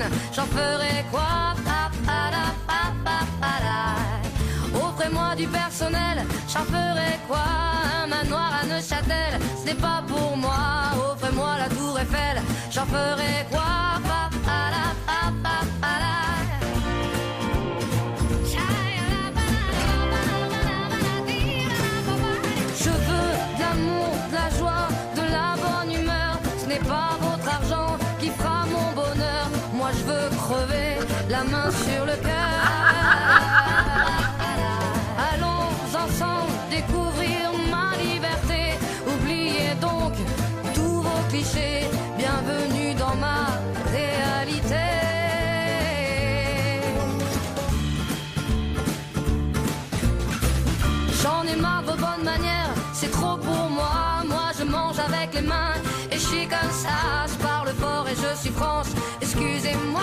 copine, j'en ferai quoi? Offrez-moi du personnel, j'en ferai quoi? Un manoir à Neuchâtel, ce n'est pas pour moi. Offrez-moi la tour Eiffel, j'en ferai quoi? Je veux de l'amour, de la joie, de la bonne humeur. Ce n'est pas votre argent qui fera mon bonheur. Moi je veux crever, la main sur le cœur. Allons ensemble découvrir ma liberté. Oubliez donc tous vos clichés. Bienvenue dans ma réalité. J'en ai marre de vos bonnes manières, c'est trop pour moi. Moi je mange avec les mains et je suis comme ça. Je parle fort et je suis franche, excusez-moi.